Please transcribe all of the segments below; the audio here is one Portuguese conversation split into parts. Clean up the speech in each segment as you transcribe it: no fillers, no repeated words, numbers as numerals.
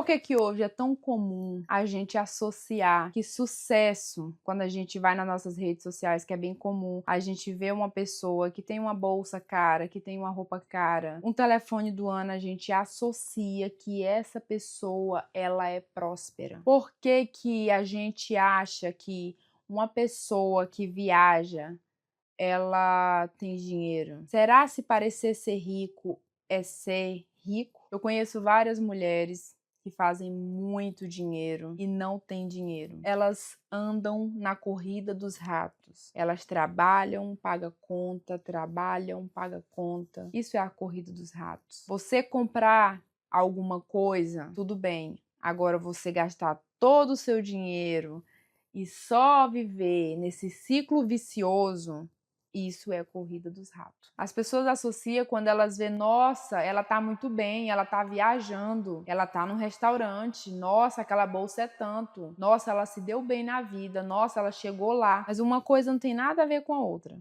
Por que que hoje é tão comum a gente associar que sucesso, quando a gente vai nas nossas redes sociais, que é bem comum, a gente vê uma pessoa que tem uma bolsa cara, que tem uma roupa cara, um telefone do ano, a gente associa que essa pessoa, ela é próspera. Por que que a gente acha que uma pessoa que viaja, ela tem dinheiro? Será se parecer ser rico é ser rico? Eu conheço várias mulheres que fazem muito dinheiro e não têm dinheiro. Elas andam na corrida dos ratos. Elas trabalham, pagam conta, trabalham, pagam conta. Isso é a corrida dos ratos. Você comprar alguma coisa, tudo bem. Agora você gastar todo o seu dinheiro e só viver nesse ciclo vicioso, isso é a corrida dos ratos. As pessoas associam quando elas vê, nossa, ela tá muito bem, ela tá viajando, ela tá num restaurante, nossa, aquela bolsa é tanto, nossa, ela se deu bem na vida, nossa, ela chegou lá. Mas uma coisa não tem nada a ver com a outra.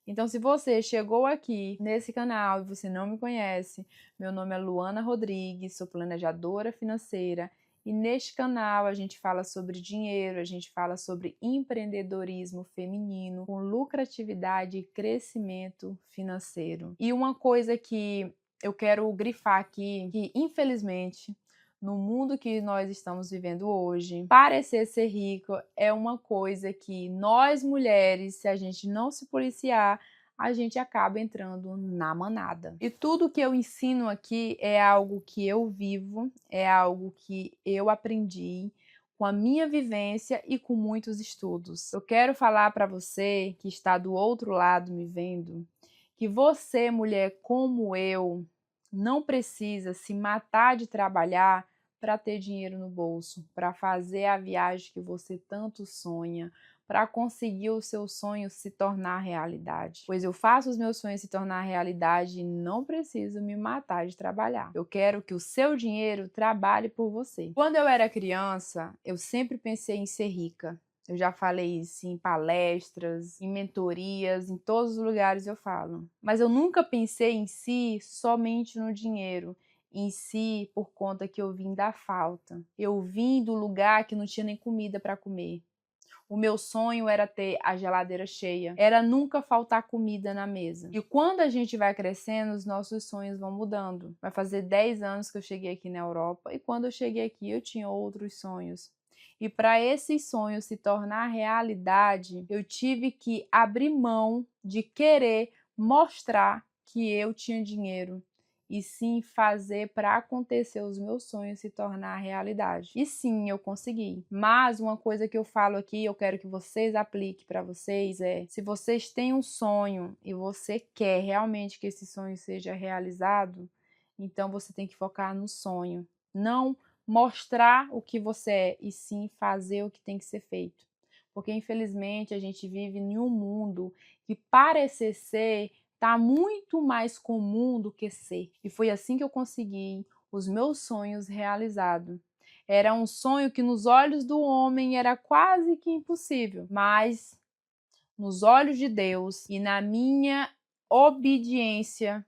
Então, se você chegou aqui nesse canal e você não me conhece, meu nome é Luana Rodrigues, sou planejadora financeira. E neste canal a gente fala sobre dinheiro, a gente fala sobre empreendedorismo feminino, com lucratividade e crescimento financeiro. E uma coisa que eu quero grifar aqui, que infelizmente, no mundo que nós estamos vivendo hoje, parecer ser rico é uma coisa que nós mulheres, se a gente não se policiar, a gente acaba entrando na manada. E tudo que eu ensino aqui é algo que eu vivo, é algo que eu aprendi com a minha vivência e com muitos estudos. Eu quero falar para você que está do outro lado me vendo, que você, mulher como eu, não precisa se matar de trabalhar para ter dinheiro no bolso, para fazer a viagem que você tanto sonha, para conseguir o seu sonho se tornar realidade. Pois eu faço os meus sonhos se tornar realidade e não preciso me matar de trabalhar. Eu quero que o seu dinheiro trabalhe por você. Quando eu era criança, eu sempre pensei em ser rica. Eu já falei isso em palestras, em mentorias, em todos os lugares eu falo. Mas eu nunca pensei em si somente no dinheiro. Em si, por conta que eu vim da falta. Eu vim do lugar que não tinha nem comida para comer. O meu sonho era ter a geladeira cheia, era nunca faltar comida na mesa. E quando a gente vai crescendo, os nossos sonhos vão mudando. Vai fazer 10 anos que eu cheguei aqui na Europa e quando eu cheguei aqui eu tinha outros sonhos. E para esses sonhos se tornar realidade, eu tive que abrir mão de querer mostrar que eu tinha dinheiro e sim fazer para acontecer os meus sonhos se tornar realidade. E sim, eu consegui. Mas uma coisa que eu falo aqui, eu quero que vocês apliquem para vocês é, se vocês têm um sonho e você quer realmente que esse sonho seja realizado, então você tem que focar no sonho. Não mostrar o que você é, e sim fazer o que tem que ser feito. Porque infelizmente a gente vive em um mundo que parecer ser tá muito mais comum do que ser. E foi assim que eu consegui os meus sonhos realizados. Era um sonho que nos olhos do homem era quase que impossível, mas nos olhos de Deus e na minha obediência,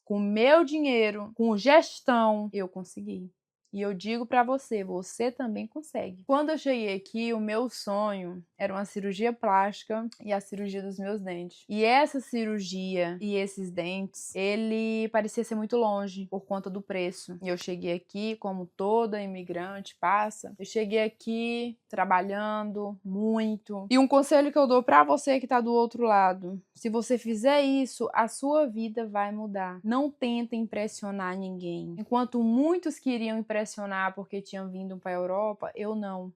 com meu dinheiro, com gestão, eu consegui. E eu digo para você, você também consegue. Quando eu cheguei aqui, o meu sonho era uma cirurgia plástica e a cirurgia dos meus dentes. E essa cirurgia e esses dentes, ele parecia ser muito longe por conta do preço. E eu cheguei aqui, como toda imigrante passa, eu cheguei aqui trabalhando muito. E um conselho que eu dou para você que tá do outro lado, se você fizer isso, a sua vida vai mudar. Não tenta impressionar ninguém. Enquanto muitos queriam impressionar porque tinham vindo para a Europa, eu não.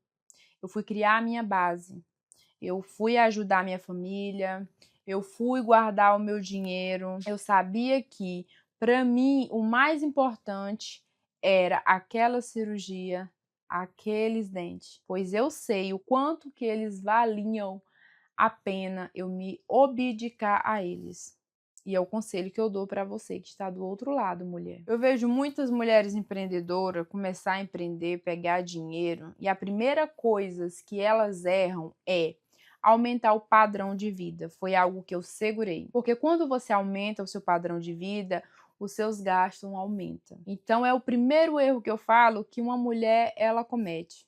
Eu fui criar a minha base. Eu fui ajudar minha família. Eu fui guardar o meu dinheiro. Eu sabia que, para mim, o mais importante era aquela cirurgia, aqueles dentes. Pois eu sei o quanto que eles valiam a pena eu me abdicar a eles. E é o conselho que eu dou para você que está do outro lado, mulher. Eu vejo muitas mulheres empreendedoras começar a empreender, pegar dinheiro, e a primeira coisa que elas erram é aumentar o padrão de vida. Foi algo que eu segurei. Porque quando você aumenta o seu padrão de vida, os seus gastos aumentam. Então é o primeiro erro que eu falo que uma mulher ela comete.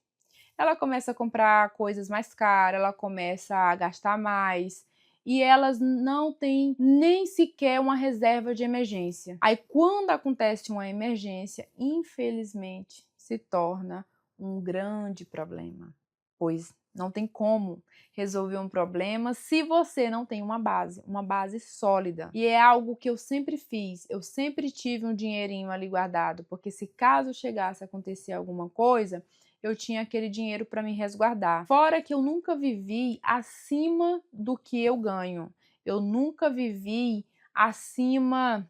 Ela começa a comprar coisas mais caras, ela começa a gastar mais e elas não têm nem sequer uma reserva de emergência. Aí quando acontece uma emergência, infelizmente se torna um grande problema, pois não tem como resolver um problema se você não tem uma base sólida. E é algo que eu sempre fiz, eu sempre tive um dinheirinho ali guardado, porque se caso chegasse a acontecer alguma coisa, eu tinha aquele dinheiro para me resguardar. Fora que eu nunca vivi acima do que eu ganho. Eu nunca vivi acima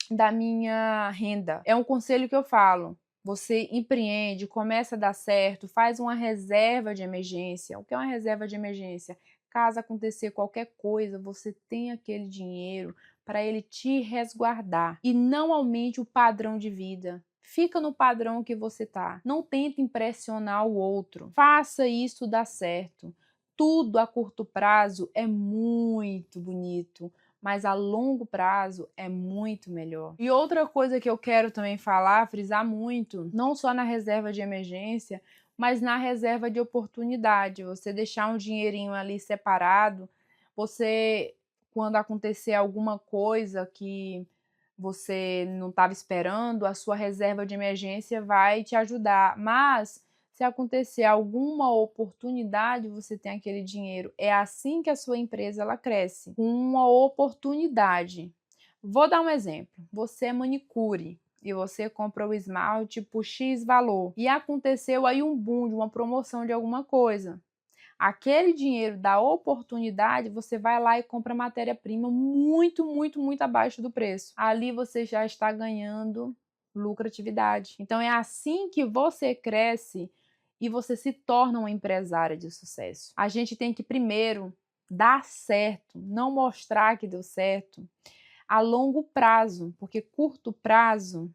da minha renda. É um conselho que eu falo. Você empreende, começa a dar certo, faz uma reserva de emergência. O que é uma reserva de emergência? Caso acontecer qualquer coisa, você tem aquele dinheiro para ele te resguardar e não aumente o padrão de vida. Fica no padrão que você tá. Não tenta impressionar o outro. Faça isso dar certo. Tudo a curto prazo é muito bonito, mas a longo prazo é muito melhor. E outra coisa que eu quero também falar, frisar muito, não só na reserva de emergência, mas na reserva de oportunidade. Você deixar um dinheirinho ali separado, você, quando acontecer alguma coisa que você não estava esperando, a sua reserva de emergência vai te ajudar. Mas se acontecer alguma oportunidade, você tem aquele dinheiro. É assim que a sua empresa ela cresce, com uma oportunidade. Vou dar um exemplo. Você é manicure e você compra o esmalte por X valor. E aconteceu aí um boom de uma promoção de alguma coisa. Aquele dinheiro da oportunidade, você vai lá e compra matéria-prima muito abaixo do preço. Ali você já está ganhando lucratividade. Então é assim que você cresce e você se torna uma empresária de sucesso. A gente tem que primeiro dar certo, não mostrar que deu certo a longo prazo, porque curto prazo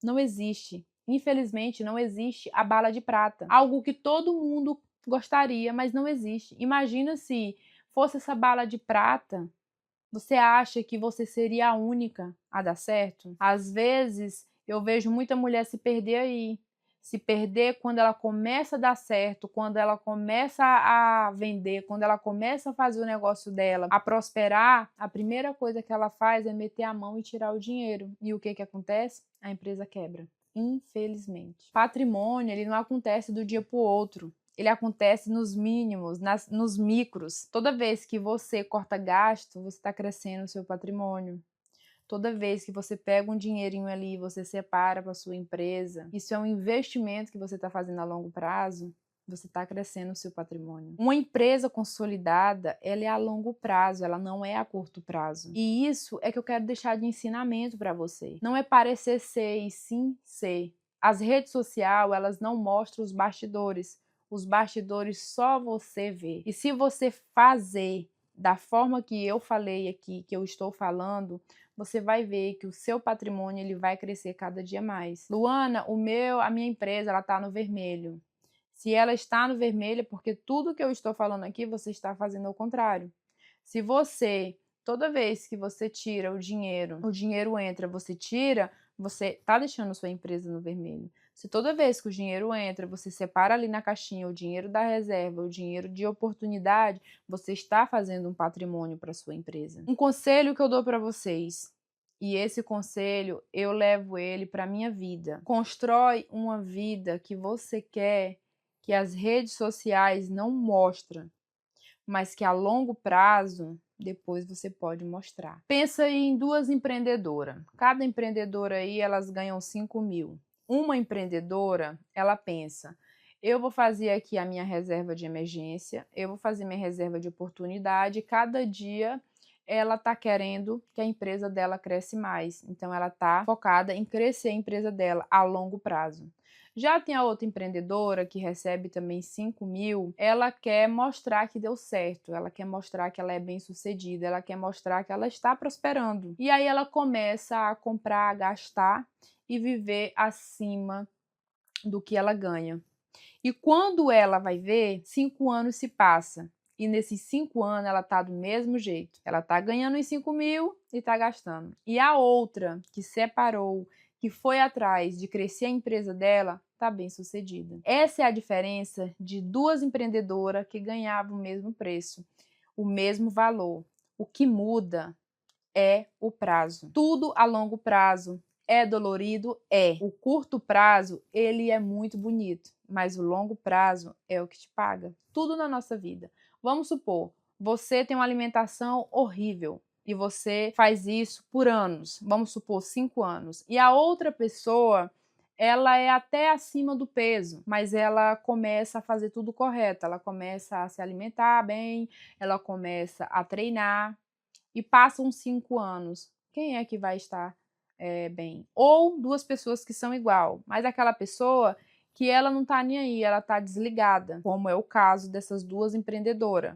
não existe. Infelizmente, não existe a bala de prata. Algo que todo mundo gostaria, mas não existe. Imagina se fosse essa bala de prata, você acha que você seria a única a dar certo? Às vezes, eu vejo muita mulher se perder aí. Se perder quando ela começa a dar certo, quando ela começa a vender, quando ela começa a fazer o negócio dela, a prosperar, a primeira coisa que ela faz é meter a mão e tirar o dinheiro. E o que que acontece? A empresa quebra. Infelizmente. Patrimônio, ele não acontece do dia para o outro. Ele acontece nos mínimos, nos micros. Toda vez que você corta gasto, você está crescendo o seu patrimônio. Toda vez que você pega um dinheirinho ali, você separa para sua empresa, isso é um investimento que você está fazendo a longo prazo, você está crescendo o seu patrimônio. Uma empresa consolidada, ela é a longo prazo, ela não é a curto prazo. E isso é que eu quero deixar de ensinamento para você. Não é parecer ser e sim ser. As redes sociais, elas não mostram os bastidores. Os bastidores só você vê. E se você fazer da forma que eu falei aqui, que eu estou falando, você vai ver que o seu patrimônio ele vai crescer cada dia mais. Luana, a minha empresa, ela está no vermelho. Se ela está no vermelho, é porque tudo que eu estou falando aqui, você está fazendo ao contrário. Se você, toda vez que você tira o dinheiro entra, você tira, você está deixando sua empresa no vermelho. Se toda vez que o dinheiro entra, você separa ali na caixinha o dinheiro da reserva, o dinheiro de oportunidade, você está fazendo um patrimônio para sua empresa. Um conselho que eu dou para vocês, e esse conselho eu levo ele para minha vida. Constrói uma vida que você quer, que as redes sociais não mostram, mas que a longo prazo depois você pode mostrar. Pensa em duas empreendedoras. Cada empreendedora aí, elas ganham 5 mil. Uma empreendedora, ela pensa, eu vou fazer aqui a minha reserva de emergência, eu vou fazer minha reserva de oportunidade, cada dia ela está querendo que a empresa dela cresce mais. Então, ela está focada em crescer a empresa dela a longo prazo. Já tem a outra empreendedora que recebe também 5 mil, ela quer mostrar que deu certo, ela quer mostrar que ela é bem sucedida, ela quer mostrar que ela está prosperando. E aí ela começa a comprar, a gastar e viver acima do que ela ganha. E quando ela vai ver, 5 anos se passa. E nesses 5 anos ela tá do mesmo jeito. Ela tá ganhando os 5 mil e está gastando. E a outra que separou, que foi atrás de crescer a empresa dela, está bem sucedida. Essa é a diferença de duas empreendedoras que ganhavam o mesmo preço, o mesmo valor. O que muda é o prazo. Tudo a longo prazo é dolorido? É. O curto prazo, ele é muito bonito, mas o longo prazo é o que te paga. Tudo na nossa vida. Vamos supor, você tem uma alimentação horrível e você faz isso por anos, vamos supor 5 anos, e a outra pessoa, ela é até acima do peso, mas ela começa a fazer tudo correto, ela começa a se alimentar bem, ela começa a treinar, e passam 5 anos, quem é que vai estar bem? Ou duas pessoas que são igual, mas aquela pessoa que ela não tá nem aí, ela tá desligada, como é o caso dessas duas empreendedoras.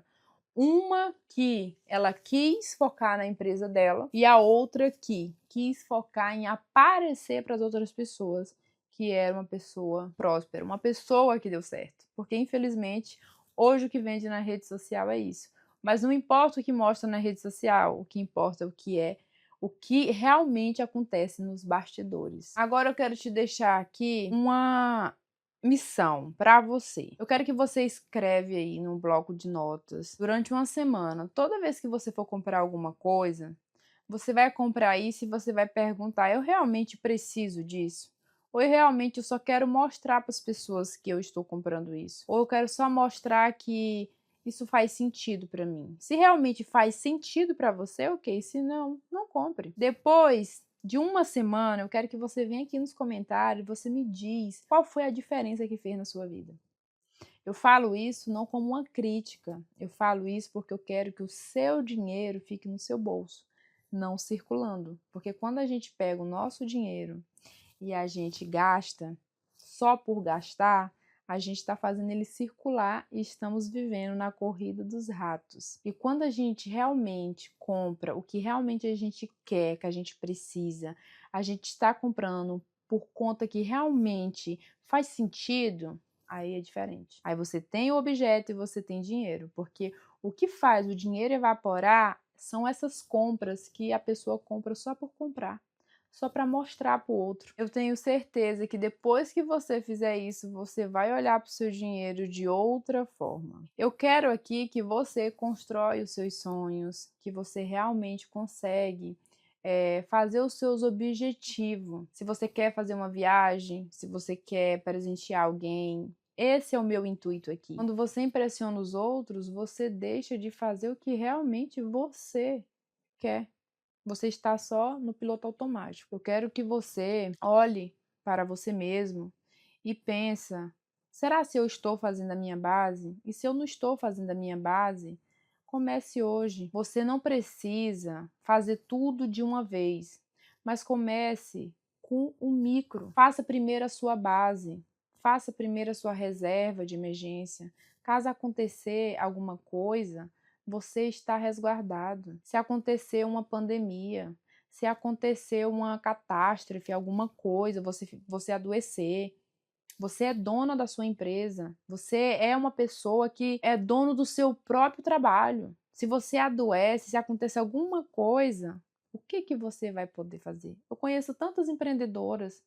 Uma que ela quis focar na empresa dela e a outra que quis focar em aparecer para as outras pessoas que era uma pessoa próspera, uma pessoa que deu certo. Porque, infelizmente, hoje o que vende na rede social é isso. Mas não importa o que mostra na rede social, o que importa é o que realmente acontece nos bastidores. Agora eu quero te deixar aqui uma missão para você. Eu quero que você escreve aí num bloco de notas durante uma semana. Toda vez que você for comprar alguma coisa, você vai comprar isso e você vai perguntar: eu realmente preciso disso? Ou eu só quero mostrar para as pessoas que eu estou comprando isso? Ou eu quero só mostrar que isso faz sentido para mim? Se realmente faz sentido para você, ok. Se não, não compre. Depois de uma semana, eu quero que você venha aqui nos comentários e você me diz qual foi a diferença que fez na sua vida. Eu falo isso não como uma crítica, eu falo isso porque eu quero que o seu dinheiro fique no seu bolso, não circulando. Porque quando a gente pega o nosso dinheiro e a gente gasta só por gastar, a gente está fazendo ele circular e estamos vivendo na corrida dos ratos. E quando a gente realmente compra o que realmente a gente quer, que a gente precisa, a gente está comprando por conta que realmente faz sentido, aí é diferente. Aí você tem o objeto e você tem dinheiro, porque o que faz o dinheiro evaporar são essas compras que a pessoa compra só por comprar, só para mostrar para o outro. Eu tenho certeza que depois que você fizer isso, você vai olhar para o seu dinheiro de outra forma. Eu quero aqui que você constrói os seus sonhos, que você realmente consegue fazer os seus objetivos. Se você quer fazer uma viagem, se você quer presentear alguém, esse é o meu intuito aqui. Quando você impressiona os outros, você deixa de fazer o que realmente você quer. Você está só no piloto automático. Eu quero que você olhe para você mesmo e pensa: será se eu estou fazendo a minha base? E se eu não estou fazendo a minha base, comece hoje. Você não precisa fazer tudo de uma vez, mas comece com o micro. Faça primeiro a sua base. Faça primeiro a sua reserva de emergência. Caso acontecer alguma coisa, você está resguardado. Se acontecer uma pandemia, se acontecer uma catástrofe, alguma coisa, você adoecer, você é dona da sua empresa, você é uma pessoa que é dono do seu próprio trabalho. Se você adoece, se acontecer alguma coisa, o que você vai poder fazer? Eu conheço tantas empreendedoras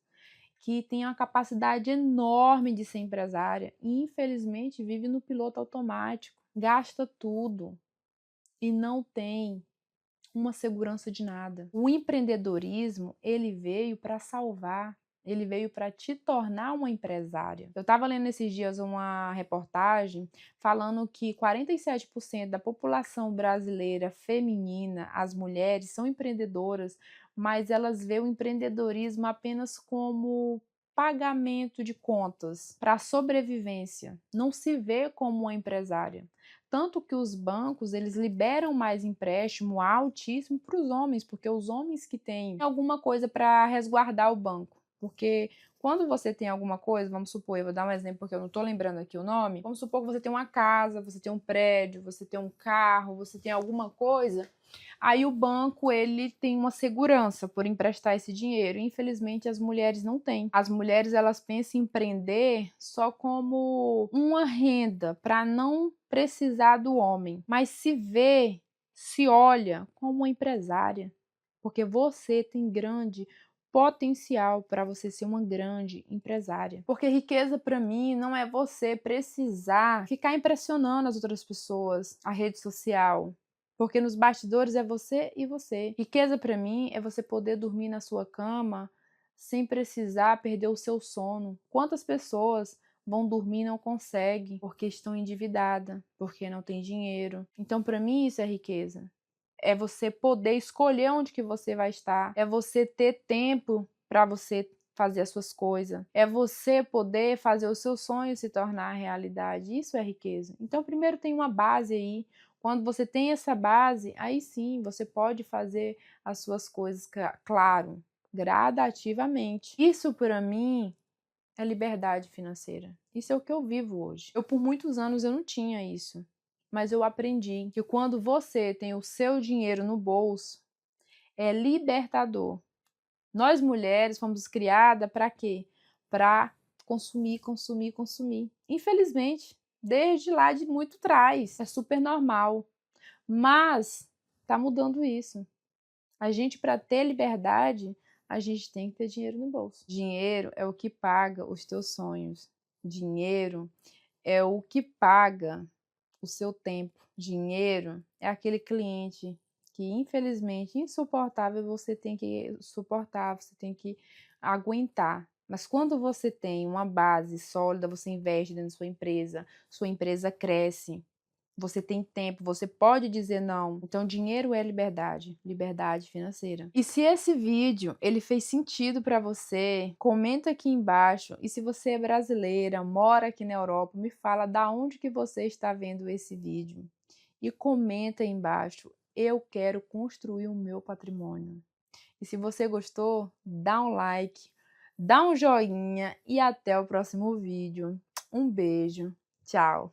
que têm uma capacidade enorme de ser empresária e infelizmente vive no piloto automático, gasta tudo e não tem uma segurança de nada. O empreendedorismo, ele veio para salvar, ele veio para te tornar uma empresária. Eu estava lendo esses dias uma reportagem falando que 47% da população brasileira feminina, as mulheres, são empreendedoras, mas elas veem o empreendedorismo apenas como pagamento de contas para sobrevivência. Não se vê como uma empresária. Tanto que os bancos, eles liberam mais empréstimo altíssimo para os homens, porque os homens que têm alguma coisa para resguardar o banco. Porque quando você tem alguma coisa, vamos supor, eu vou dar um exemplo porque eu não estou lembrando aqui o nome, vamos supor que você tem uma casa, você tem um prédio, você tem um carro, você tem alguma coisa, aí o banco, ele tem uma segurança por emprestar esse dinheiro. Infelizmente, as mulheres não têm. As mulheres, elas pensam em empreender só como uma renda para não precisar do homem, mas se vê, se olha como uma empresária. porque você tem grande potencial para você ser uma grande empresária. Porque riqueza para mim não é você precisar ficar impressionando as outras pessoas, a rede social. Porque nos bastidores é você e você. Riqueza para mim é você poder dormir na sua cama sem precisar perder o seu sono. Quantas pessoas vão dormir e não conseguem porque estão endividadas, porque não tem dinheiro. Então, para mim, isso é riqueza. É você poder escolher onde que você vai estar, é você ter tempo para você fazer as suas coisas, é você poder fazer os seus sonhos se tornar realidade. Isso é riqueza. Então, primeiro tem uma base aí. Quando você tem essa base, aí sim, você pode fazer as suas coisas, claro, gradativamente. Isso para mim é liberdade financeira. Isso é o que eu vivo hoje. Por muitos anos eu não tinha isso. Mas eu aprendi que quando você tem o seu dinheiro no bolso, é libertador. Nós mulheres fomos criadas para quê? Para consumir, consumir, consumir. Infelizmente, desde lá de muito trás, é super normal. Mas tá mudando isso. A gente, para ter liberdade, a gente tem que ter dinheiro no bolso. Dinheiro é o que paga os teus sonhos. Dinheiro é o que paga o seu tempo. Dinheiro é aquele cliente que, infelizmente, insuportável, você tem que suportar, você tem que aguentar. Mas quando você tem uma base sólida, você investe dentro da sua empresa cresce, você tem tempo, você pode dizer não. Então, dinheiro é liberdade, liberdade financeira. E se esse vídeo ele fez sentido para você, comenta aqui embaixo. E se você é brasileira, mora aqui na Europa, me fala da onde que você está vendo esse vídeo. E comenta aí embaixo. Eu quero construir o meu patrimônio. E se você gostou, dá um like, dá um joinha e até o próximo vídeo. Um beijo. Tchau.